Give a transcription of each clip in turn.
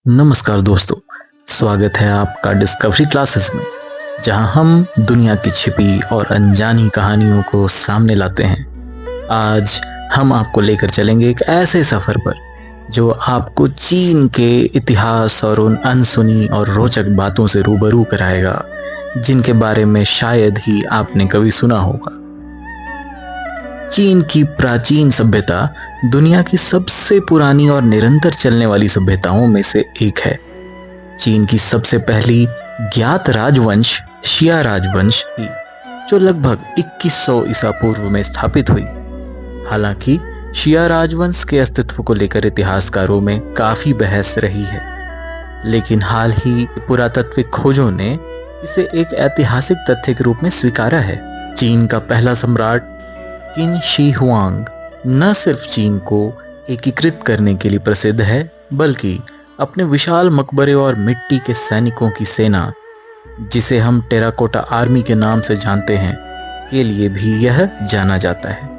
नमस्कार दोस्तों, स्वागत है आपका डिस्कवरी क्लासेस में, जहां हम दुनिया की छिपी और अनजानी कहानियों को सामने लाते हैं। आज हम आपको लेकर चलेंगे एक ऐसे सफ़र पर जो आपको चीन के इतिहास और उन अनसुनी और रोचक बातों से रूबरू कराएगा जिनके बारे में शायद ही आपने कभी सुना होगा। चीन की प्राचीन सभ्यता दुनिया की सबसे पुरानी और निरंतर चलने वाली सभ्यताओं में से एक है। चीन की सबसे पहली ज्ञात राजवंश शिया राजवंश थी, जो लगभग 2100 ईसा पूर्व में स्थापित हुई। हालांकि शिया राजवंश के अस्तित्व को लेकर इतिहासकारों में काफी बहस रही है, लेकिन हाल ही पुरातात्विक खोजों ने इसे एक ऐतिहासिक तथ्य के रूप में स्वीकारा है। चीन का पहला सम्राट किन शी हुआंग न सिर्फ चीन को एकीकृत करने के लिए प्रसिद्ध है, बल्कि अपने विशाल मकबरे और मिट्टी के सैनिकों की सेना, जिसे हम टेराकोटा आर्मी के नाम से जानते हैं, के लिए भी यह जाना जाता है।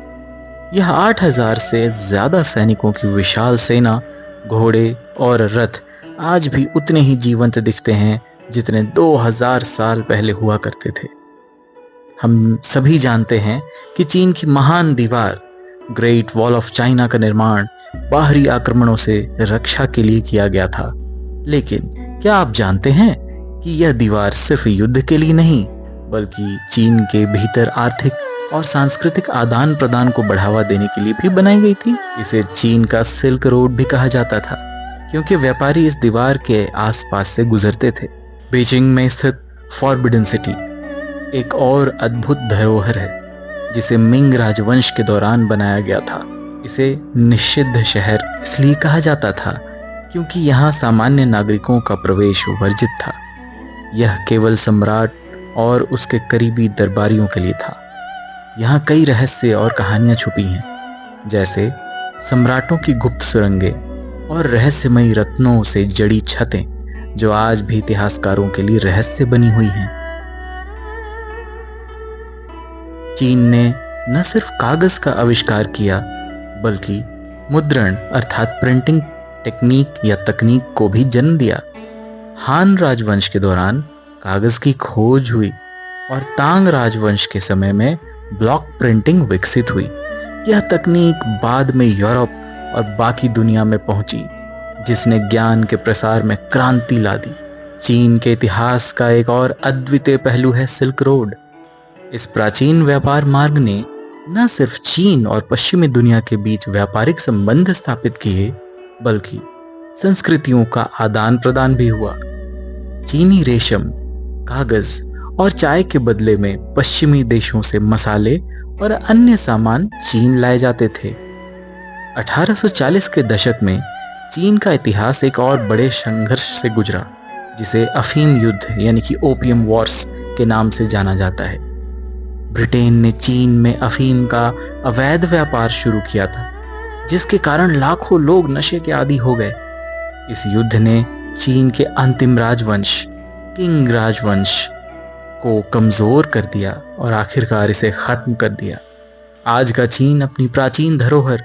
यह 8000 से ज्यादा सैनिकों की विशाल सेना, घोड़े और रथ आज भी उतने ही जीवंत दिखते हैं जितने 2000 साल पहले हुआ करते थे। हम सभी जानते हैं कि चीन की महान दीवार ग्रेट वॉल ऑफ चाइना का निर्माण बाहरी आक्रमणों से रक्षा के लिए किया गया था। लेकिन क्या आप जानते हैं कि यह दीवार सिर्फ युद्ध के लिए नहीं, बल्कि चीन के भीतर आर्थिक और सांस्कृतिक आदान प्रदान को बढ़ावा देने के लिए भी बनाई गई थी। इसे चीन का सिल्क रोड भी कहा जाता था, क्योंकि व्यापारी इस दीवार के आसपास से गुजरते थे। बीजिंग में स्थित फॉरबिडन सिटी एक और अद्भुत धरोहर है, जिसे मिंग राजवंश के दौरान बनाया गया था। इसे निषिद्ध शहर इसलिए कहा जाता था क्योंकि यहाँ सामान्य नागरिकों का प्रवेश वर्जित था। यह केवल सम्राट और उसके करीबी दरबारियों के लिए था। यहाँ कई रहस्य और कहानियाँ छुपी हैं, जैसे सम्राटों की गुप्त सुरंगें और रहस्यमयी रत्नों से जड़ी छतें, जो आज भी इतिहासकारों के लिए रहस्य बनी हुई हैं। चीन ने न सिर्फ कागज का आविष्कार किया, बल्कि मुद्रण अर्थात प्रिंटिंग टेक्निक या तकनीक को भी जन्म दिया। हान राजवंश के दौरान कागज की खोज हुई और तांग राजवंश के समय में ब्लॉक प्रिंटिंग विकसित हुई। यह तकनीक बाद में यूरोप और बाकी दुनिया में पहुंची, जिसने ज्ञान के प्रसार में क्रांति ला दी। चीन के इतिहास का एक और अद्वितीय पहलू है सिल्क रोड। इस प्राचीन व्यापार मार्ग ने न सिर्फ चीन और पश्चिमी दुनिया के बीच व्यापारिक संबंध स्थापित किए, बल्कि संस्कृतियों का आदान प्रदान भी हुआ। चीनी रेशम, कागज और चाय के बदले में पश्चिमी देशों से मसाले और अन्य सामान चीन लाए जाते थे। 1840 के दशक में चीन का इतिहास एक और बड़े संघर्ष से गुजरा, जिसे अफीम युद्ध यानी कि ओपियम वॉर्स के नाम से जाना जाता है। ब्रिटेन ने चीन में अफीम का अवैध व्यापार शुरू किया था, जिसके कारण लाखों लोग नशे के आदी हो गए। इस युद्ध ने चीन के अंतिम राजवंश किंग राजवंश को कमजोर कर दिया और आखिरकार इसे खत्म कर दिया। आज का चीन अपनी प्राचीन धरोहर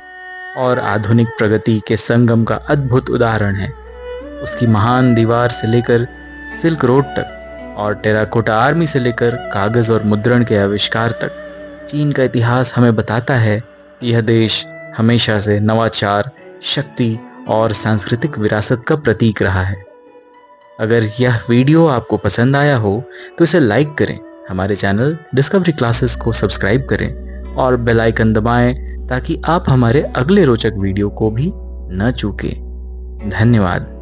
और आधुनिक प्रगति के संगम का अद्भुत उदाहरण है। उसकी महान दीवार से लेकर सिल्क रोड तक और टेराकोटा आर्मी से लेकर कागज और मुद्रण के आविष्कार तक, चीन का इतिहास हमें बताता है कि यह देश हमेशा से नवाचार, शक्ति और सांस्कृतिक विरासत का प्रतीक रहा है। अगर यह वीडियो आपको पसंद आया हो तो इसे लाइक करें, हमारे चैनल डिस्कवरी क्लासेस को सब्सक्राइब करें और बेल आइकन दबाएं, ताकि आप हमारे अगले रोचक वीडियो को भी न चूकें। धन्यवाद।